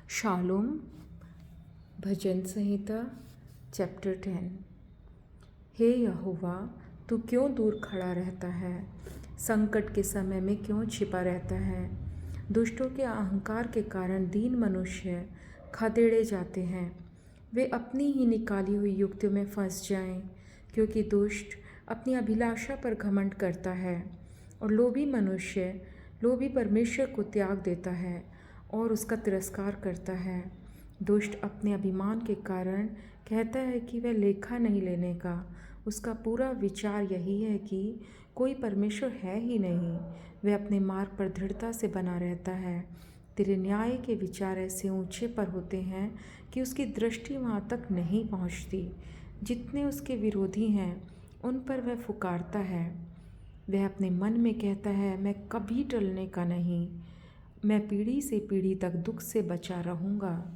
Shalom भजन संहिता chapter 10। हे यहोवा, तू क्यों दूर खड़ा रहता है? संकट के समय में क्यों छिपा रहता है? दुष्टों के अहंकार के कारण दीन मनुष्य खदेड़े जाते हैं। वे अपनी ही निकाली हुई युक्तियों में फंस जाएं, क्योंकि दुष्ट अपनी अभिलाषा पर घमंड करता है और लोभी परमेश्वर को त्याग देता है और उसका तिरस्कार करता है। दुष्ट अपने अभिमान के कारण कहता है कि वह लेखा नहीं लेने का। उसका पूरा विचार यही है कि कोई परमेश्वर है ही नहीं। वह अपने मार्ग पर दृढ़ता से बना रहता है। तेरे न्याय के विचार ऐसे ऊंचे पर होते हैं कि उसकी दृष्टि वहाँ तक नहीं पहुँचती। जितने उसके विरोधी हैं उन पर वह फुकारता है। वह अपने मन में कहता है, मैं कभी टलने का नहीं, मैं पीढ़ी से पीढ़ी तक दुख से बचा रहूँगा।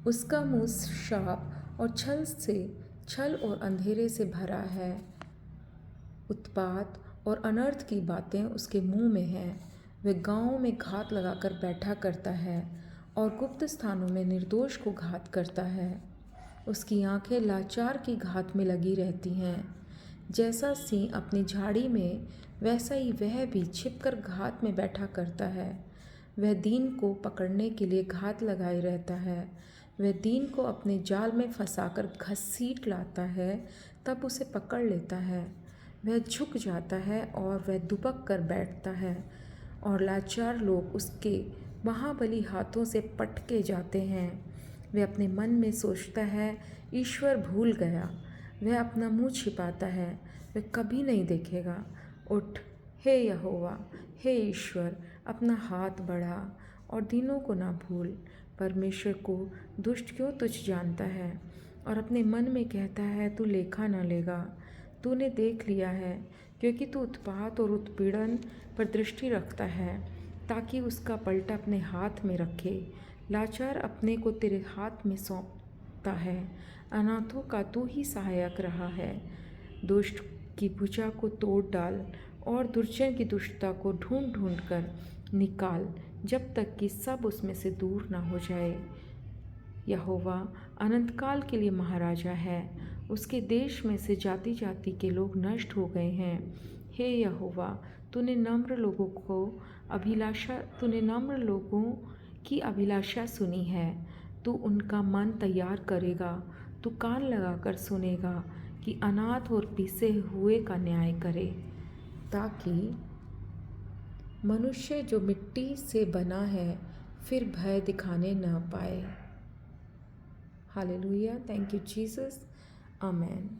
उसका मुँह शाप और छल और अंधेरे से भरा है। उत्पात और अनर्थ की बातें उसके मुंह में हैं। वह गाँव में घात लगाकर बैठा करता है और गुप्त स्थानों में निर्दोष को घात करता है। उसकी आंखें लाचार की घात में लगी रहती हैं। जैसा सिंह अपनी झाड़ी में, वैसा ही वह भी छिपकर घात में बैठा करता है। वह दीन को पकड़ने के लिए घात लगाए रहता है। वह दीन को अपने जाल में फंसाकर घसीट लाता है, तब उसे पकड़ लेता है। वह झुक जाता है और वह दुबक कर बैठता है और लाचार लोग उसके महाबली हाथों से पटके जाते हैं। वह अपने मन में सोचता है, ईश्वर भूल गया। वह अपना मुंह छिपाता है, वह कभी नहीं देखेगा। उठ हे यहोवा, हे ईश्वर, अपना हाथ बढ़ा और दीनों को ना भूल। परमेश्वर को दुष्ट क्यों तुच्छ जानता है और अपने मन में कहता है, तू लेखा न लेगा। तूने देख लिया है, क्योंकि तू उत्पात और उत्पीड़न पर दृष्टि रखता है, ताकि उसका पलटा अपने हाथ में रखे। लाचार अपने को तेरे हाथ में सौंपता है। अनाथों का तू ही सहायक रहा है। दुष्ट की भुजा को तोड़ डाल और दुर्जन की दुष्टता को ढूंढ ढूंढ कर निकाल, जब तक कि सब उसमें से दूर न हो जाए। यहोवा अनंतकाल के लिए महाराजा है। उसके देश में से जाति जाति के लोग नष्ट हो गए हैं। हे यहोवा, तूने नम्र लोगों की अभिलाषा सुनी है। तू उनका मन तैयार करेगा। तू कान लगाकर सुनेगा कि अनाथ और पिसे हुए का न्याय करे, ताकि मनुष्य जो मिट्टी से बना है फिर भय दिखाने न पाए। Hallelujah. Thank you Jesus. Amen.